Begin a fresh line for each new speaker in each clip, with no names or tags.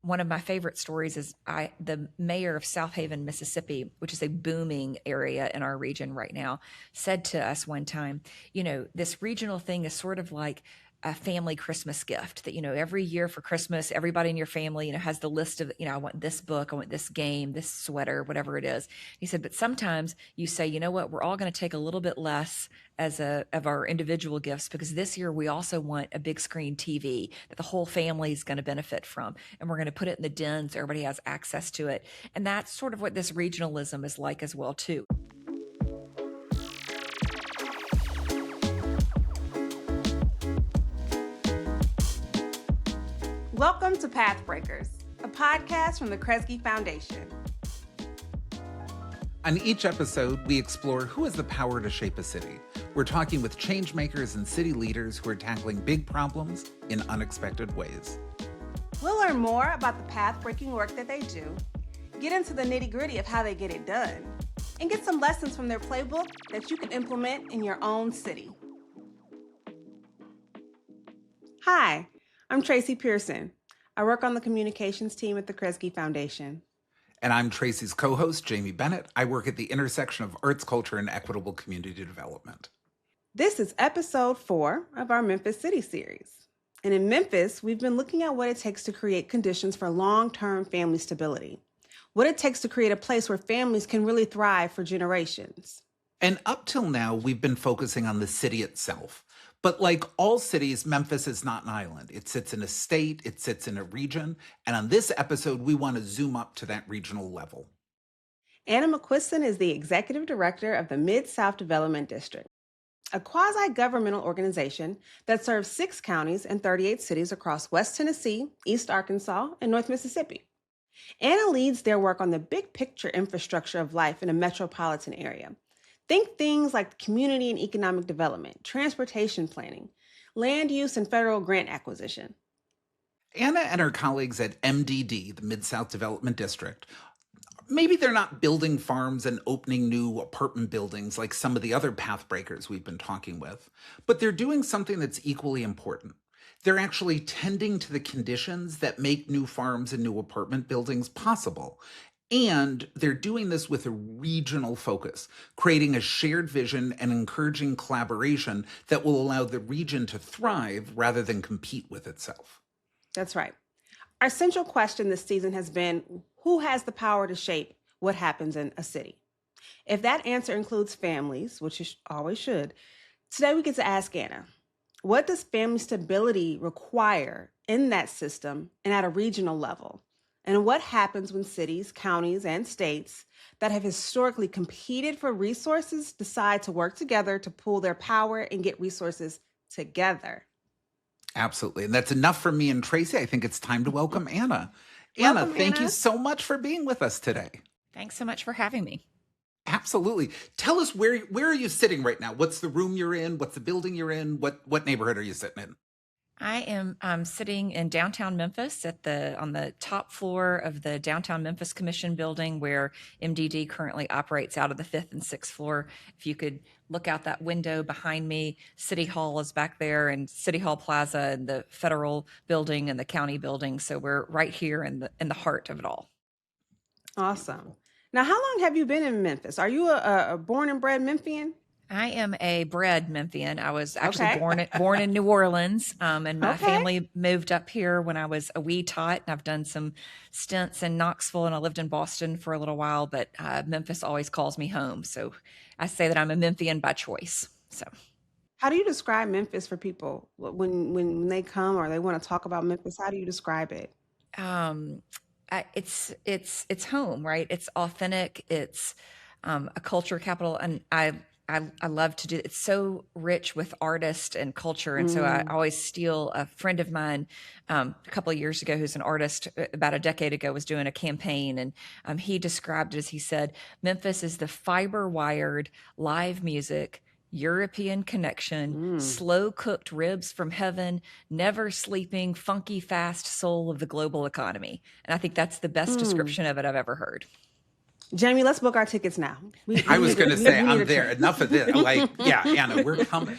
one of my favorite stories is the mayor of South Haven, Mississippi, which is a booming area in our region right now, said to us one time, this regional thing is sort of like a family Christmas gift that, every year for Christmas, everybody in your family, has the list of, I want this book, I want this game, this sweater, whatever it is. He said, but sometimes you say, you know what, we're all going to take a little bit less of our individual gifts, because this year we also want a big screen TV that the whole family is going to benefit from. And we're going to put it in the den so everybody has access to it. And that's sort of what this regionalism is like as well, too.
Welcome to Pathbreakers, a podcast from the Kresge Foundation.
On each episode, we explore who has the power to shape a city. We're talking with changemakers and city leaders who are tackling big problems in unexpected ways.
We'll learn more about the path-breaking work that they do, get into the nitty-gritty of how they get it done, and get some lessons from their playbook that you can implement in your own city. Hi, I'm Tracey Pearson. I work on the communications team at the Kresge Foundation.
And I'm Tracey's co-host, Jamie Bennett. I work at the intersection of arts, culture, and equitable community development.
This is episode 4 of our Memphis City series. And in Memphis, we've been looking at what it takes to create conditions for long-term family stability, what it takes to create a place where families can really thrive for generations.
And up till now, we've been focusing on the city itself. But like all cities, Memphis is not an island. It sits in a state, it sits in a region. And on this episode, we want to zoom up to that regional level.
Anna McQuiston is the executive director of the MidSouth Development District, a quasi-governmental organization that serves 6 counties and 38 cities across West Tennessee, East Arkansas, and North Mississippi. Anna leads their work on the big picture infrastructure of life in a metropolitan area. Think things like community and economic development, transportation planning, land use, and federal grant acquisition.
Anna and her colleagues at MDD, the MidSouth Development District, maybe they're not building farms and opening new apartment buildings like some of the other pathbreakers we've been talking with, but they're doing something that's equally important. They're actually tending to the conditions that make new farms and new apartment buildings possible. And they're doing this with a regional focus, creating a shared vision and encouraging collaboration that will allow the region to thrive rather than compete with itself.
That's right. Our central question this season has been, who has the power to shape what happens in a city? If that answer includes families, which it always should, today we get to ask Anna, what does family stability require in that system and at a regional level? And what happens when cities, counties, and states that have historically competed for resources decide to work together to pool their power and get resources together?
Absolutely. And that's enough for me and Tracey. I think it's time to welcome Anna. Anna, thank you so much for being with us today.
Thanks so much for having me.
Absolutely. Tell us where are you sitting right now? What's the room you're in? What's the building you're in? What neighborhood are you sitting in?
I am sitting in downtown Memphis on the top floor of the Downtown Memphis Commission building, where MDD currently operates out of the 5th and 6th floor. If you could look out that window behind me, City Hall is back there, and City Hall Plaza, and the federal building and the county building. So we're right here in the heart of it all.
Awesome. Now, how long have you been in Memphis? Are you a born and bred Memphian?
I am a bred Memphian. I was actually born in New Orleans, and my family moved up here when I was a wee tot. And I've done some stints in Knoxville, and I lived in Boston for a little while, but Memphis always calls me home. So I say that I'm a Memphian by choice. So,
how do you describe Memphis for people when they come or they want to talk about Memphis? How do you describe it?
It's home, right? It's authentic. It's a culture capital, and I love to do it. It's so rich with artists and culture. And so I always steal. A friend of mine a couple of years ago, who's an artist, about a decade ago, was doing a campaign. And he described it as, he said, Memphis is the fiber-wired live music, European connection, slow-cooked ribs from heaven, never sleeping, funky, fast soul of the global economy. And I think that's the best description of it I've ever heard.
Jamie, let's book our tickets now.
I was going to say, I'm there. Enough of this. Anna, we're coming.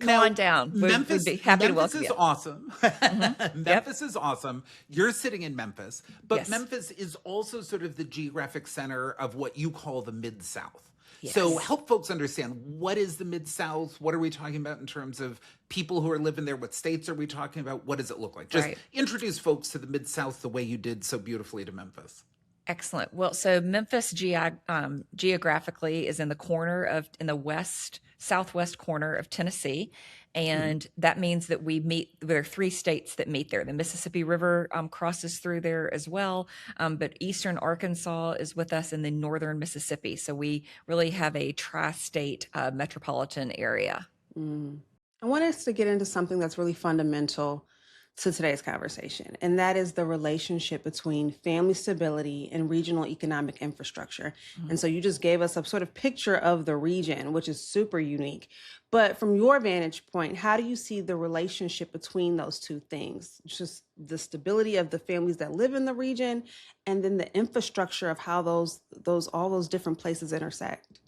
Come
Now,
on down. We'd be happy to
Memphis
welcome
is
you.
awesome.
Yep.
Memphis is awesome. You're sitting in Memphis, but
Yes.
Memphis is also sort of the geographic center of what you call the Mid-South. So
Yes.
help folks understand, what is the Mid-South? What are we talking about in terms of people who are living there? What states are we talking about? What does it look like? Just
Right.
introduce folks to the Mid-South the way you did so beautifully to Memphis.
Excellent. Well, so Memphis geographically is in the southwest corner of Tennessee. And that means that there are three states that meet there. The Mississippi River crosses through there as well. But eastern Arkansas is with us in the northern Mississippi. So we really have a tri-state metropolitan area.
I want us to get into something that's really fundamental to today's conversation, and that is the relationship between family stability and regional economic infrastructure. And so you just gave us a sort of picture of the region, which is super unique. But from your vantage point, how do you see the relationship between those two things? Just the stability of the families that live in the region, and then the infrastructure of how all those different places intersect.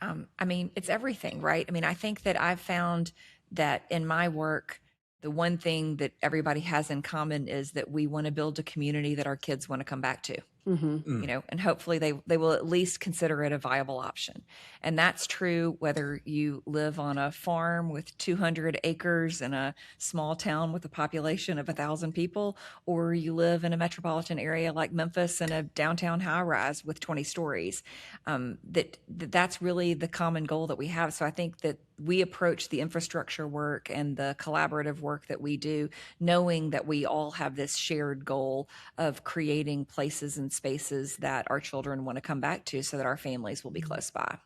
I mean, it's everything, right? I mean, I think that I've found that in my work, the one thing that everybody has in common is that we want to build a community that our kids want to come back to. And hopefully they will at least consider it a viable option. And that's true whether you live on a farm with 200 acres in a small town with a population of 1,000 people, or you live in a metropolitan area like Memphis in a downtown high rise with 20 stories. That's really the common goal that we have. So I think that we approach the infrastructure work and the collaborative work that we do, knowing that we all have this shared goal of creating places and spaces that our children want to come back to so that our families will be close by.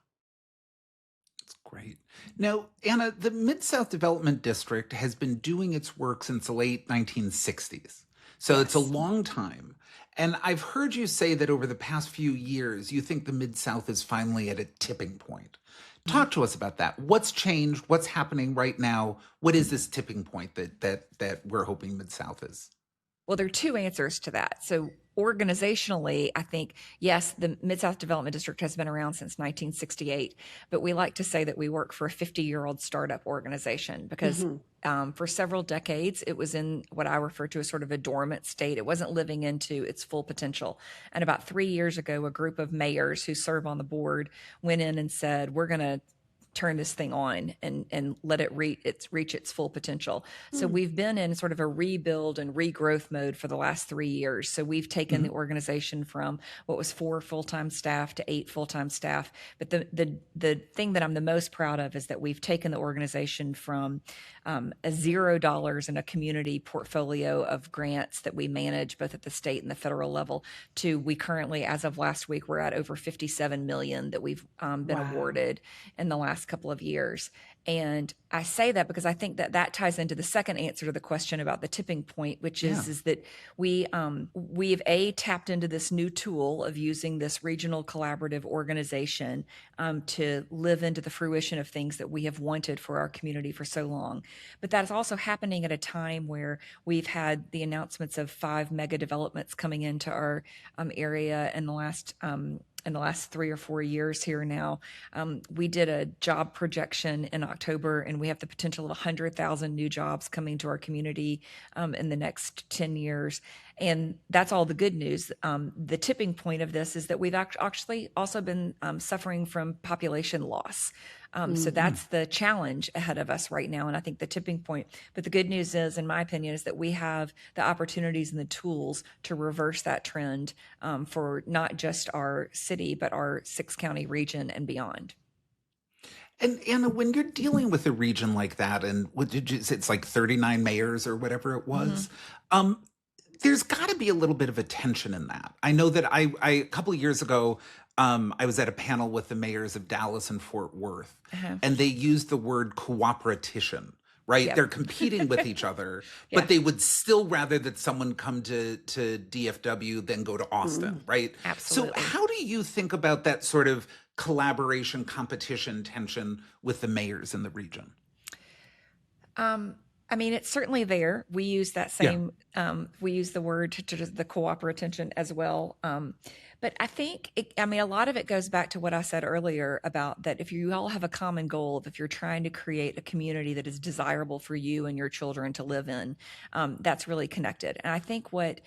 That's great. Now, Anna, the Mid-South Development District has been doing its work since the late 1960s. So it's a long time. And I've heard you say that over the past few years, you think the Mid-South is finally at a tipping point. Talk to us about that. What's changed? What's happening right now? What is this tipping point that we're hoping Mid-South is?
Well, there are two answers to that. So organizationally, I think, yes, the MidSouth Development District has been around since 1968, but we like to say that we work for a 50-year-old startup organization because for several decades, it was in what I refer to as sort of a dormant state. It wasn't living into its full potential. And about 3 years ago, a group of mayors who serve on the board went in and said, we're going to turn this thing on and let it reach its full potential. So we've been in sort of a rebuild and regrowth mode for the last 3 years. So we've taken the organization from what was 4 full-time staff to 8 full-time staff. But the thing that I'm the most proud of is that we've taken the organization from a $0 in a community portfolio of grants that we manage both at the state and the federal level to we currently, as of last week, we're at over $57 million that we've been awarded in the last couple of years. And I say that because I think that ties into the second answer to the question about the tipping point, which is that we've tapped into this new tool of using this regional collaborative organization to live into the fruition of things that we have wanted for our community for so long. But that is also happening at a time where we've had the announcements of 5 mega developments coming into our area in the last 3 or 4 years here now. We did a job projection in October, and we have the potential of 100,000 new jobs coming to our community in the next 10 years. And that's all the good news. The tipping point of this is that we've actually also been suffering from population loss. So that's the challenge ahead of us right now. And I think the tipping point, but the good news is, in my opinion, is that we have the opportunities and the tools to reverse that trend for not just our city, but our 6-county region and beyond.
And Anna, when you're dealing with a region like that, and what did you say, it's like 39 mayors or whatever it was, there's got to be a little bit of a tension in that. I know that I a couple of years ago, I was at a panel with the mayors of Dallas and Fort Worth, and they used the word cooperation, right?
Yep.
They're competing with each other, but they would still rather that someone come to DFW than go to Austin, right?
Absolutely.
So how do you think about that sort of collaboration, competition, tension with the mayors in the region?
I mean, it's certainly there. We use that
Yeah.
same, we use the word to the cooperation as well. But I think, I mean, a lot of it goes back to what I said earlier about that if you all have a common goal, if you're trying to create a community that is desirable for you and your children to live in, that's really connected. And I think what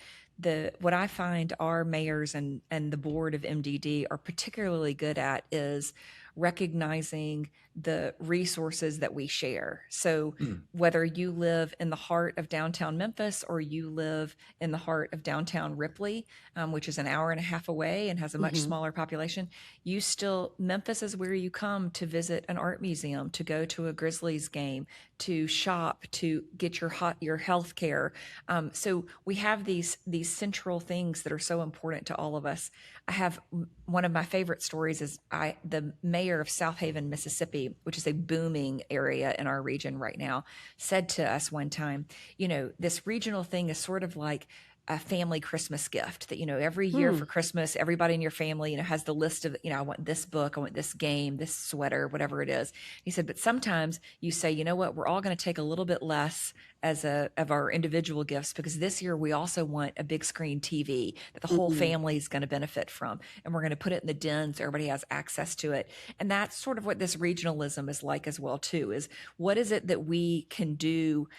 I find our mayors and the board of MDD are particularly good at is recognizing the resources that we share. So
Mm.
whether you live in the heart of downtown Memphis or you live in the heart of downtown Ripley, which is an hour and a half away and has a much smaller population, Memphis is where you come to visit an art museum, to go to a Grizzlies game, to shop, to get your health care. So we have these central things that are so important to all of us. I have one of my favorite stories is the mayor of South Haven, Mississippi, which is a booming area in our region right now, said to us one time, this regional thing is sort of like a family Christmas gift that, every year for Christmas, everybody in your family, has the list of, I want this book, I want this game, this sweater, whatever it is. He said, but sometimes you say, you know what, we're all going to take a little bit less of our individual gifts because this year we also want a big screen TV that the whole family is going to benefit from. And we're going to put it in the den so everybody has access to it. And that's sort of what this regionalism is like as well, too, is what is it that we can do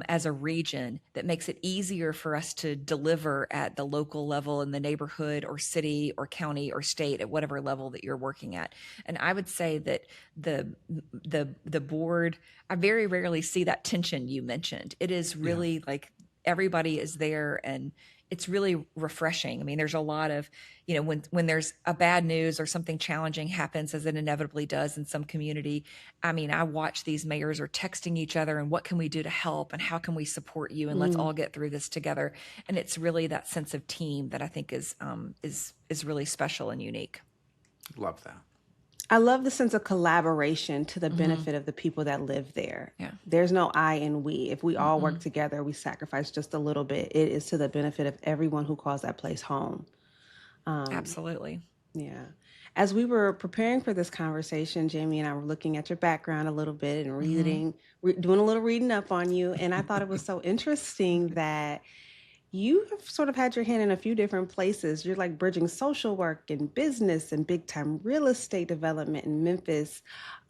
as a region that makes it easier for us to deliver at the local level in the neighborhood or city or county or state at whatever level that you're working at. And I would say that the board, I very rarely see that tension you mentioned. It is really like everybody is there and it's really refreshing. I mean, there's a lot of, when there's a bad news or something challenging happens, as it inevitably does in some community. I mean, I watch these mayors are texting each other and what can we do to help and how can we support you and let's all get through this together. And it's really that sense of team that I think is really special and unique.
Love that.
I love the sense of collaboration to the benefit of the people that live there.
Yeah.
There's no I and we. If we all work together, we sacrifice just a little bit. It is to the benefit of everyone who calls that place home.
Absolutely.
Yeah. As we were preparing for this conversation, Jamie and I were looking at your background a little bit and doing a little reading up on you. And I thought it was so interesting that you have sort of had your hand in a few different places. You're like bridging social work and business and big time real estate development in Memphis,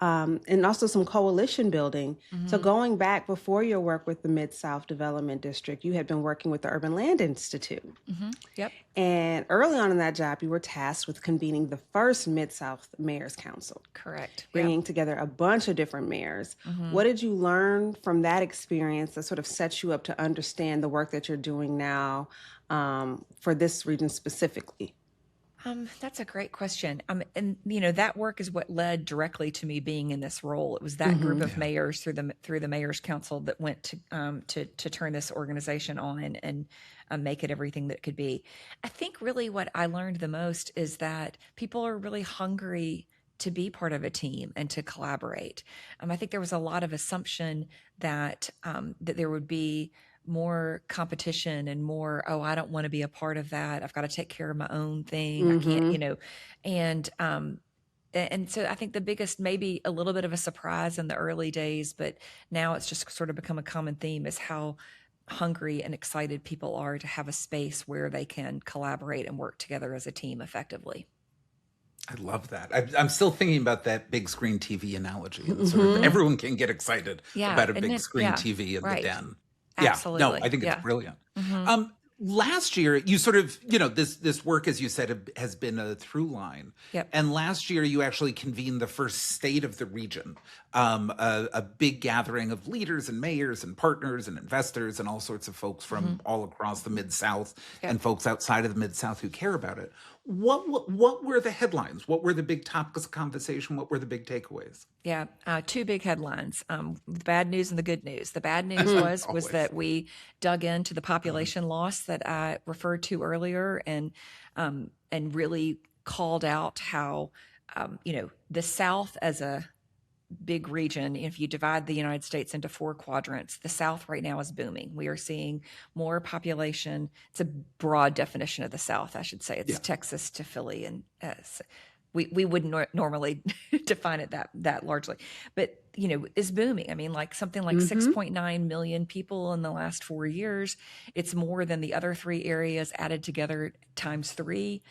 and also some coalition building. So going back before your work with the MidSouth Development District, you had been working with the Urban Land Institute.
Yep.
And early on in that job, you were tasked with convening the first MidSouth Mayor's Council.
Correct.
Bringing together a bunch of different mayors. What did you learn from that experience that sort of sets you up to understand the work that you're doing now for this region specifically?
That's a great question. And that work is what led directly to me being in this role. It was that group of mayors through the Mayor's Council that went to turn this organization on and make it everything that it could be. I think really what I learned the most is that people are really hungry to be part of a team and to collaborate. I think there was a lot of assumption that there would be more competition and more, oh, I don't want to be a part of that. I've got to take care of my own thing. I can't, and so I think the biggest, maybe a little bit of a surprise in the early days, but now it's just sort of become a common theme, is how hungry and excited people are to have a space where they can collaborate and work together as a team effectively.
I love that. I'm still thinking about that big screen TV analogy. Sort of everyone can get excited about a big screen TV in the den.
Absolutely.
Yeah, no, I think it's brilliant. Last year, you sort of, this work, as you said, has been a through line.
Yep.
And last year, you actually convened the first state of the region, a big gathering of leaders and mayors and partners and investors and all sorts of folks from all across the Mid-South and folks outside of the Mid-South who care about it. What were the headlines? What were the big topics of conversation? What were the big takeaways?
Yeah, two big headlines, the bad news and the good news. The bad news was that we dug into the population loss that I referred to earlier and really called out how, the South as a big region, if you divide the United States into 4 quadrants, the South right now is booming. We are seeing more population. It's a broad definition of the South, I should say. It's Texas to Philly and we wouldn't normally define it that largely, but is booming. I mean, like something like 6.9 million people in the last 4 years. It's more than the other three areas added together times three.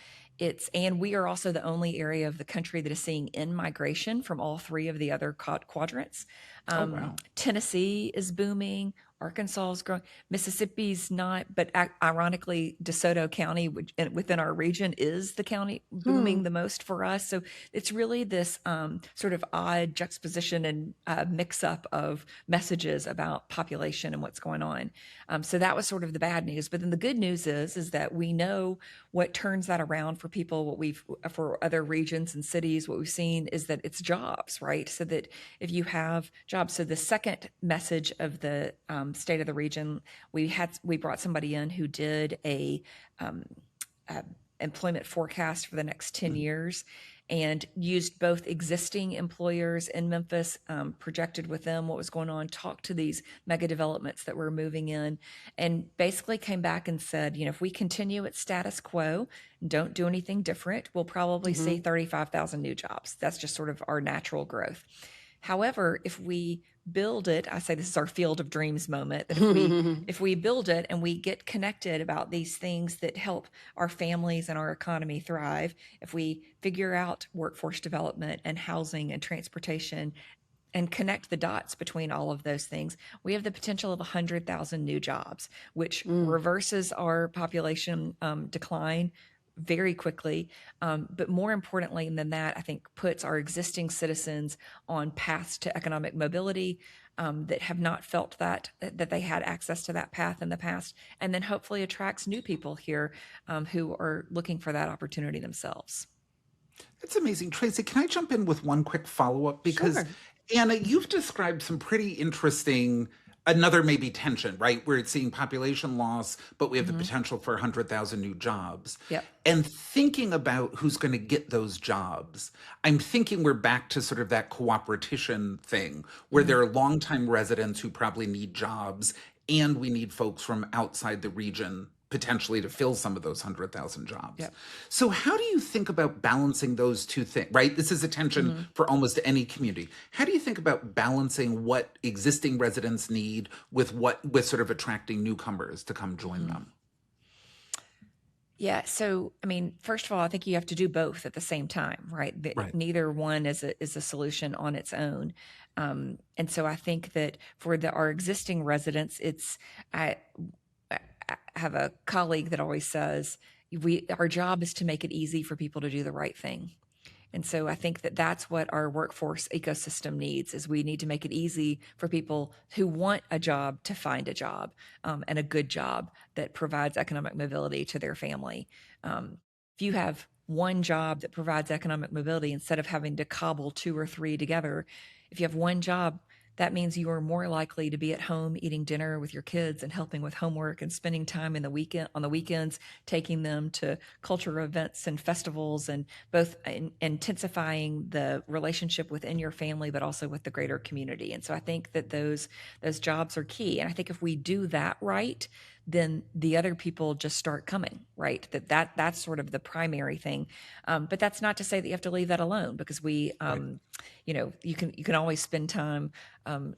And we are also the only area of the country that is seeing in-migration from all three of the other quadrants.
Oh, wow.
Tennessee is booming. Arkansas is growing. Mississippi's not, but ironically, DeSoto County, which within our region, is the county booming the most for us. So it's really this sort of odd juxtaposition and mix up of messages about population and what's going on. So that was sort of the bad news. But then the good news is that we know what turns that around for people. For other regions and cities, what we've seen is that it's jobs, right? So that if you have jobs, so the second message of the state of the region, we brought somebody in who did a employment forecast for the next 10 years and used both existing employers in Memphis, projected with them what was going on, talked to these mega developments that were moving in, and basically came back and said, if we continue at status quo, don't do anything different, we'll probably see 35,000 new jobs. That's just sort of our natural growth. However, if we build it, I say this is our field of dreams moment, that if we build it and we get connected about these things that help our families and our economy thrive, if we figure out workforce development and housing and transportation and connect the dots between all of those things, we have the potential of 100,000 new jobs, which reverses our population decline very quickly. But more importantly than that, I think puts our existing citizens on paths to economic mobility that have not felt that they had access to that path in the past, and then hopefully attracts new people here who are looking for that opportunity themselves.
That's amazing. Tracey, can I jump in with one quick follow-up? Because
Sure.
Anna, you've described some pretty interesting, another maybe tension, right? We're seeing population loss, but we have the potential for 100,000 new jobs.
Yep.
And thinking about who's going to get those jobs, I'm thinking we're back to sort of that cooperation thing, where there are longtime residents who probably need jobs, and we need folks from outside the region potentially to fill some of those 100,000 jobs.
Yep.
So how do you think about balancing those two things, right? This is a tension for almost any community. How do you think about balancing what existing residents need with sort of attracting newcomers to come join them?
Yeah. So, I mean, first of all, I think you have to do both at the same time, right?
Right.
Neither one is a solution on its own. And so I think that for our existing residents, I have a colleague that always says, our job is to make it easy for people to do the right thing. And so I think that that's what our workforce ecosystem needs, is we need to make it easy for people who want a job to find a job, and a good job that provides economic mobility to their family. If you have one job that provides economic mobility, instead of having to cobble two or three together, if you have one job, that means you are more likely to be at home eating dinner with your kids and helping with homework and spending time on the weekends, taking them to cultural events and festivals, and both intensifying the relationship within your family, but also with the greater community. And so I think that those jobs are key. And I think if we do that right, then the other people just start coming, right? That's sort of the primary thing. But that's not to say that you have to leave that alone, because you can always spend time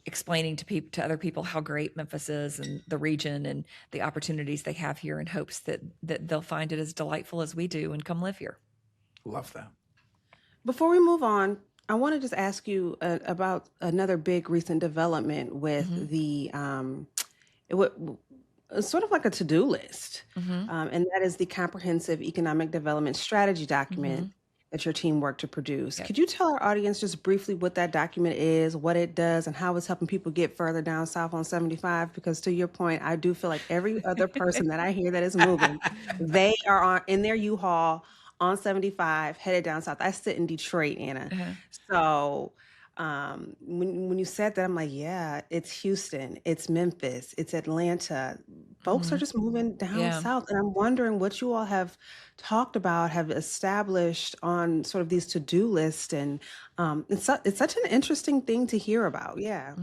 explaining to other people how great Memphis is and the region and the opportunities they have here, in hopes that they'll find it as delightful as we do and come live here.
Love that.
Before we move on, I want to just ask you about another big recent development with sort of like a to-do list, and that is the Comprehensive Economic Development Strategy document that your team worked to produce.
Yep.
Could you tell our audience just briefly what that document is, what it does, and how it's helping people get further down south on 75? Because to your point, I do feel like every other person that I hear that is moving, they are in their U-Haul on 75 headed down south. I sit in Detroit, Anna. So when you said that, I'm like, yeah, it's Houston, it's Memphis, it's Atlanta. Folks are just moving down south. And I'm wondering what you all have talked about, have established on sort of these to-do lists. And it's such an interesting thing to hear about. Yeah.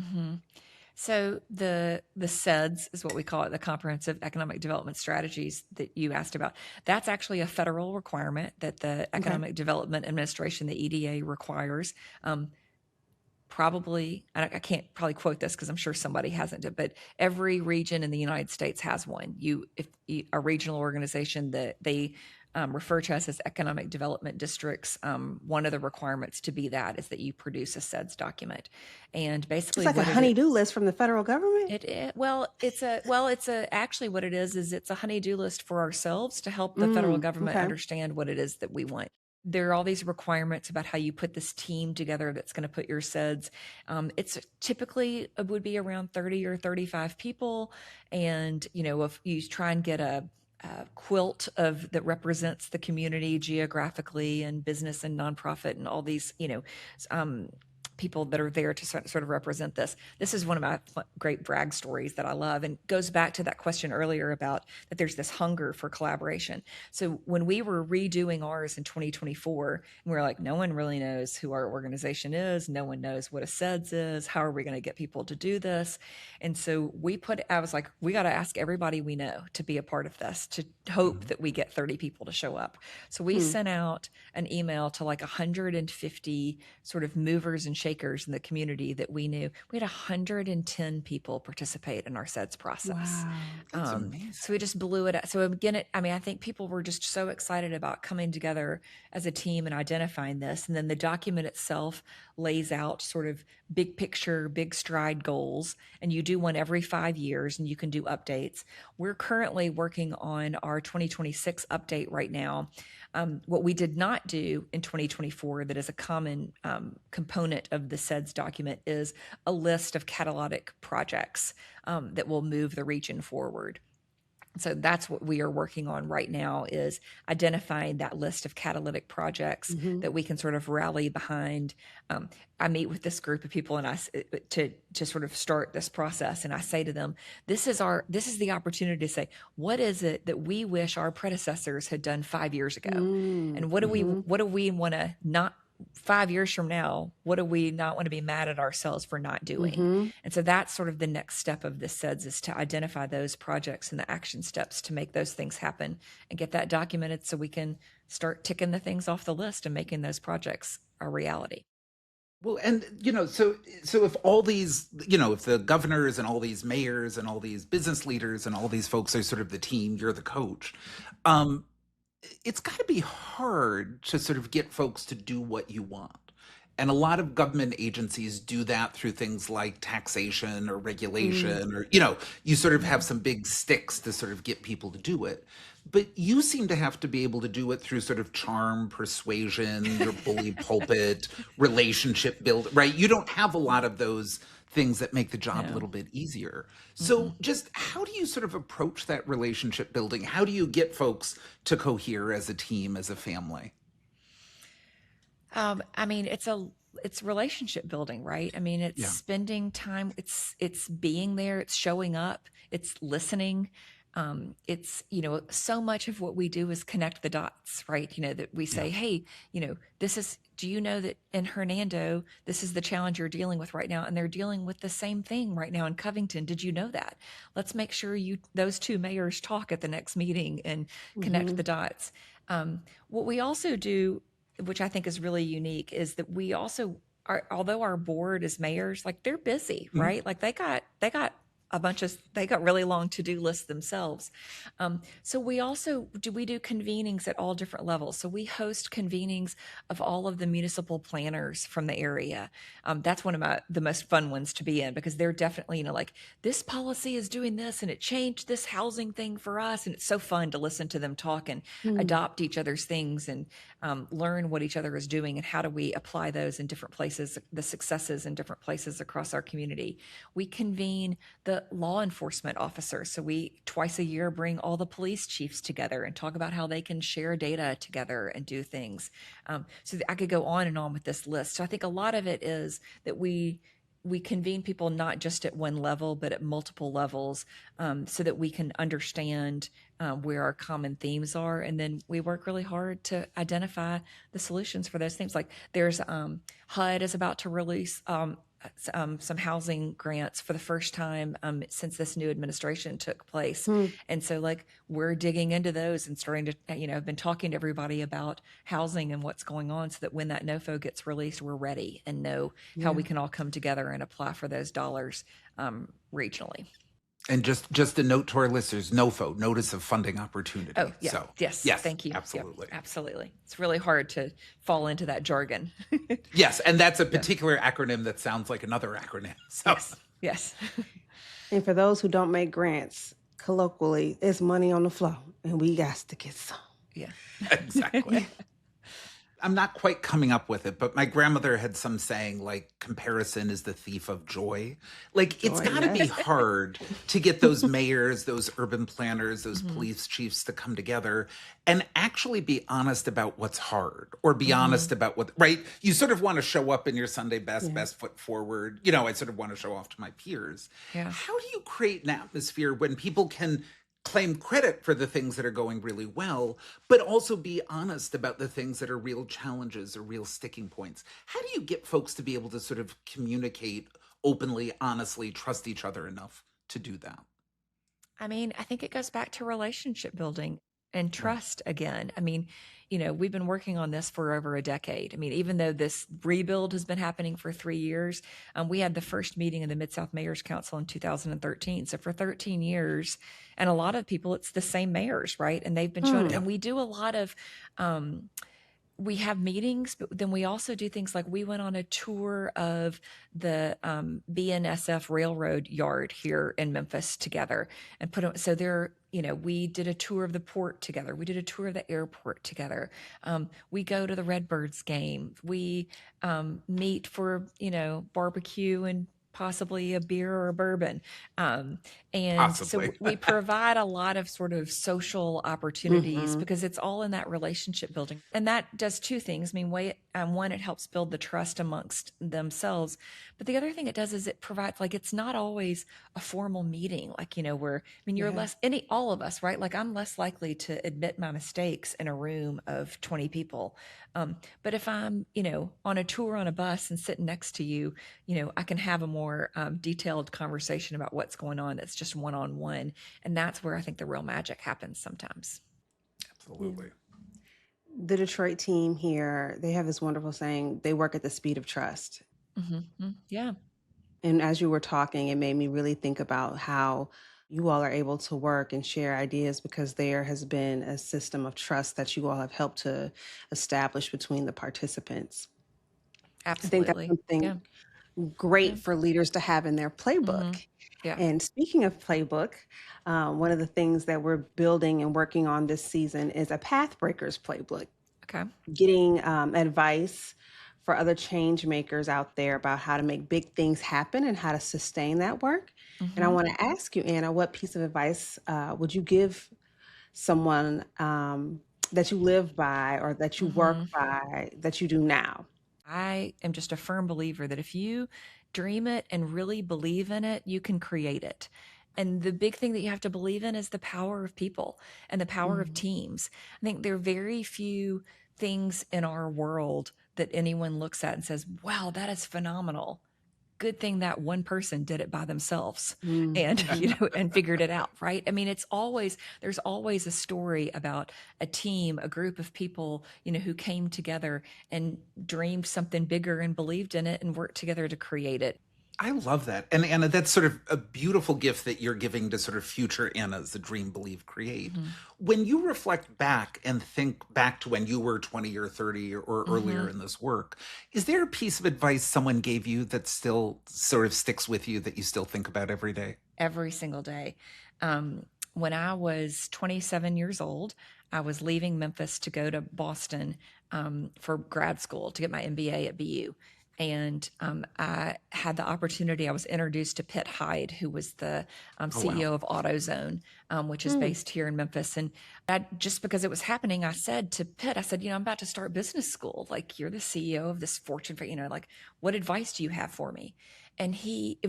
So the CEDS is what we call it, the Comprehensive Economic Development Strategies that you asked about. That's actually a federal requirement that the
Okay.
Economic Development Administration, the EDA, requires. Probably, I can't probably quote this because I'm sure somebody hasn't, but every region in the United States has one. If a regional organization that they refer to us as economic development districts, one of the requirements to be that is that you produce a CEDS document, and
It's
basically
like a
what it is.
honey-do list from the federal government.
It's actually what it is it's a honey-do list for ourselves to help the federal government
Okay.
understand what it is that we want. There are all these requirements about how you put this team together that's going to put your CEDS. It's typically it would be around 30 or 35 people, and if you try and get a quilt of that represents the community geographically and business and nonprofit and all these people that are there to sort of represent this. This is one of my great brag stories that I love, and goes back to that question earlier about that there's this hunger for collaboration. So when we were redoing ours in 2024, and we were like, no one really knows who our organization is. No one knows what a CEDS is. How are we going to get people to do this? And so I was like, we got to ask everybody we know to be a part of this, to hope that we get 30 people to show up. So we sent out an email to like 150 sort of movers and shakers in the community that we knew. We had 110 people participate in our CEDS process.
Wow.
That's amazing.
So we just blew it up. So again, I think people were just so excited about coming together as a team and identifying this. And then the document itself lays out sort of big picture, big stride goals. And you do one every 5 years, and you can do updates. We're currently working on our 2026 update right now. What we did not do in 2024 that is a common component of the CEDS document is a list of catalytic projects that will move the region forward. So that's what we are working on right now, is identifying that list of catalytic projects that we can sort of rally behind. I meet with this group of people and to sort of start this process, and I say to them, this is the opportunity to say, what is it that we wish our predecessors had done 5 years ago? And what do we want to not 5 years from now, what do we not want to be mad at ourselves for not doing? And so that's sort of the next step of this CEDS, is to identify those projects and the action steps to make those things happen and get that documented so we can start ticking the things off the list and making those projects a reality.
Well, and so if all these, if the governors and all these mayors and all these business leaders and all these folks are sort of the team, you're the coach. It's got to be hard to sort of get folks to do what you want. And a lot of government agencies do that through things like taxation or regulation, or, you sort of have some big sticks to sort of get people to do it. But you seem to have to be able to do it through sort of charm, persuasion, your bully pulpit, relationship build, right? You don't have a lot of those things that make the job a little bit easier. So just how do you sort of approach that relationship building? How do you get folks to cohere as a team, as a family?
It's relationship building, right? It's
Yeah.
spending time. It's being there. It's showing up. It's listening. It's so much of what we do is connect the dots, right? That we say, hey, this is. Do you know that in Hernando, this is the challenge you're dealing with right now, and they're dealing with the same thing right now in Covington. Did you know that? Let's make sure those two mayors talk at the next meeting and connect the dots. What we also do, which I think is really unique, is that we also although our board is mayors, like they're busy, right? Like they got they got really long to-do lists themselves. So we do convenings at all different levels. So we host convenings of all of the municipal planners from the area. That's one of the most fun ones to be in, because they're definitely, like, this policy is doing this and it changed this housing thing for us. And it's so fun to listen to them talk and adopt each other's things and learn what each other is doing and how do we apply those in different places, the successes in different places across our community. We convene the law enforcement officers. So we twice a year bring all the police chiefs together and talk about how they can share data together and do things. So I could go on and on with this list. So I think a lot of it is that we convene people not just at one level, but at multiple levels, so that we can understand where our common themes are. And then we work really hard to identify the solutions for those themes. Like there's HUD is about to release some housing grants for the first time since this new administration took place.
Hmm.
And so like we're digging into those and starting to, I've been talking to everybody about housing and what's going on so that when that NOFO gets released, we're ready and know how we can all come together and apply for those dollars regionally.
And just a note to our listeners, NOFO, Notice of Funding Opportunity.
Oh, yeah.
So,
yes. Thank you.
Absolutely.
Yep, absolutely. It's really hard to fall into that jargon.
Yes. And that's a particular acronym that sounds like another acronym. So.
Yes.
And for those who don't make grants, colloquially, it's money on the floor, and we got to get some.
Yeah.
Exactly. I'm not quite coming up with it, but my grandmother had some saying like comparison is the thief of joy. Like it's got to be hard to get those mayors, those urban planners, those police chiefs to come together and actually be honest about what's hard or be honest about what, right? You sort of want to show up in your Sunday best foot forward. I sort of want to show off to my peers.
Yeah.
How do you create an atmosphere when people can claim credit for the things that are going really well, but also be honest about the things that are real challenges or real sticking points? How do you get folks to be able to sort of communicate openly, honestly, trust each other enough to do that?
I mean, I think it goes back to relationship building and trust again. I mean, we've been working on this for over a decade. I mean, even though this rebuild has been happening for 3 years, we had the first meeting of the Mid-South Mayors Council in 2013. So for 13 years, and a lot of people, it's the same mayors, right? And they've been showing, and we do a lot of, we have meetings, but then we also do things like we went on a tour of the BNSF Railroad Yard here in Memphis together and we did a tour of the port together. We did a tour of the airport together. We go to the Redbirds game. We meet for, barbecue and possibly a beer or a bourbon. So we provide a lot of sort of social opportunities because it's all in that relationship building. And that does two things. I mean, one, it helps build the trust amongst themselves. But the other thing it does is it provides, like, it's not always a formal meeting, like, you're all of us, right? Like, I'm less likely to admit my mistakes in a room of 20 people. But if I'm, on a tour on a bus and sitting next to you, I can have a more detailed conversation about what's going on. That's just one-on-one. And that's where I think the real magic happens sometimes.
Absolutely.
The Detroit team here, they have this wonderful saying, they work at the speed of trust.
Yeah.
And as you were talking, it made me really think about how you all are able to work and share ideas because there has been a system of trust that you all have helped to establish between the participants.
Absolutely.
I think that's something great for leaders to have in their playbook.
Yeah.
And speaking of playbook, one of the things that we're building and working on this season is a Pathbreakers playbook.
Okay.
Getting advice for other change makers out there about how to make big things happen and how to sustain that work. And I want to ask you, Anna, what piece of advice would you give someone that you live by or that you work by that you do now?
I am just a firm believer that if you dream it and really believe in it, you can create it. And the big thing that you have to believe in is the power of people and the power of teams. I think there are very few things in our world that anyone looks at and says, wow, that is phenomenal. Good thing that one person did it by themselves and, and figured it out, right? I mean, there's always a story about a team, a group of people, who came together and dreamed something bigger and believed in it and worked together to create it.
I love that. And Anna, that's sort of a beautiful gift that you're giving to sort of future Annas, the dream, believe, create. When you reflect back and think back to when you were 20 or 30 or earlier in this work, is there a piece of advice someone gave you that still sort of sticks with you that you still think about every day?
Every single day. When I was 27 years old, I was leaving Memphis to go to Boston for grad school to get my MBA at BU. And I had the opportunity, I was introduced to Pitt Hyde, who was the CEO of AutoZone, which is based here in Memphis. And just because it was happening, I said to Pitt, I'm about to start business school. Like, you're the CEO of this Fortune, like, what advice do you have for me? And he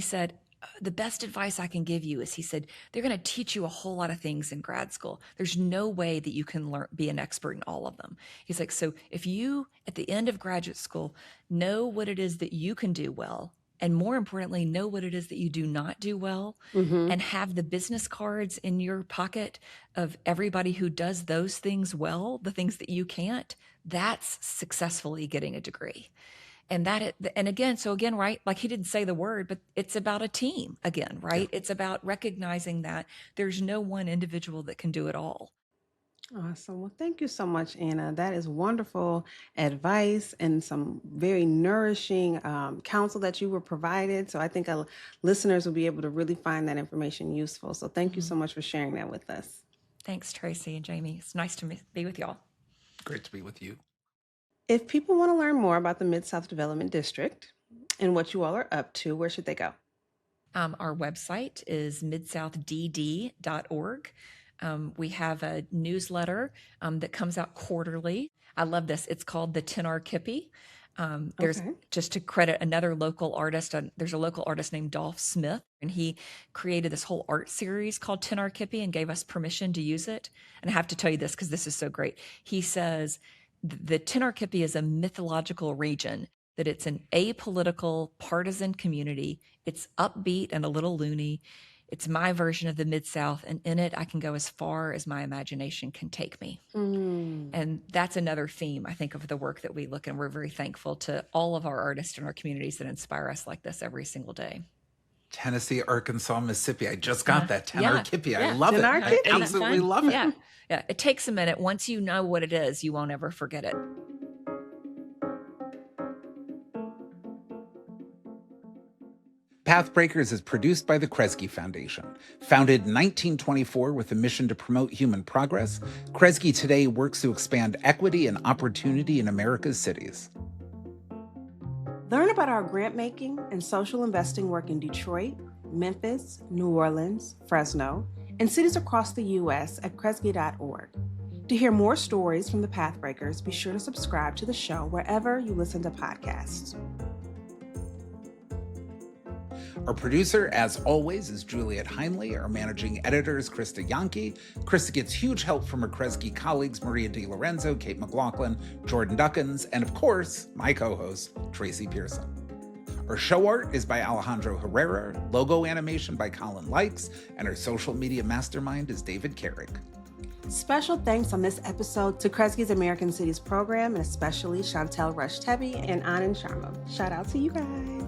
said, the best advice I can give you is, he said, they're going to teach you a whole lot of things in grad school. There's no way that you can be an expert in all of them. He's like, so if you, at the end of graduate school, know what it is that you can do well and more importantly, know what it is that you do not do well, and have the business cards in your pocket of everybody who does those things well, the things that you can't. That's successfully getting a degree. And again, right, like he didn't say the word, but it's about a team again, right? It's about recognizing that there's no one individual that can do it all.
Awesome. Well, thank you so much, Anna. That is wonderful advice and some very nourishing counsel that you were provided. So I think listeners will be able to really find that information useful. So thank you so much for sharing that with us.
Thanks, Tracey and Jamie. It's nice to be with y'all.
Great to be with you.
If people want to learn more about the MidSouth Development District and what you all are up to, where should they go?
Our website is midsouthdd.org. We have a newsletter that comes out quarterly. I love this. It's called the 10R Kippy. There's just to credit another local artist. There's a local artist named Dolph Smith, and he created this whole art series called 10R Kippy and gave us permission to use it. And I have to tell you this because this is so great. He says the 10R Kippy is a mythological region, that it's an apolitical partisan community. It's upbeat and a little loony. It's my version of the Mid-South, and in it, I can go as far as my imagination can take me. And that's another theme, I think, of the work that we look, and we're very thankful to all of our artists in our communities that inspire us like this every single day.
Tennessee, Arkansas, Mississippi. I just got that 10R Kippy. I
Yeah.
love it.
10R
I
Kippy.
absolutely love it.
Yeah. Yeah. It takes a minute. Once you know what it is, you won't ever forget it.
Pathbreakers is produced by the Kresge Foundation. Founded in 1924 with a mission to promote human progress, Kresge today works to expand equity and opportunity in America's cities.
Learn about our grant making and social investing work in Detroit, Memphis, New Orleans, Fresno, and cities across the U.S. at kresge.org. To hear more stories from the Pathbreakers, be sure to subscribe to the show wherever you listen to podcasts.
Our producer, as always, is Juliet Heinley. Our managing editor is Krista Yankee. Krista gets huge help from her Kresge colleagues, Maria DiLorenzo, Kate McLaughlin, Jordan Duckins, and of course, my co-host, Tracey Pearson. Our show art is by Alejandro Herrera, logo animation by Colin Likes, and our social media mastermind is David Carrick.
Special thanks on this episode to Kresge's American Cities program, and especially Chantel Rush-Tebby and Anand Sharma. Shout out to you guys.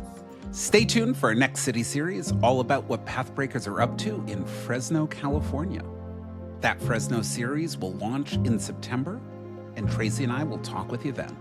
Stay tuned for our next city series, all about what Pathbreakers are up to in Fresno, California. That Fresno series will launch in September, and Tracey and I will talk with you then.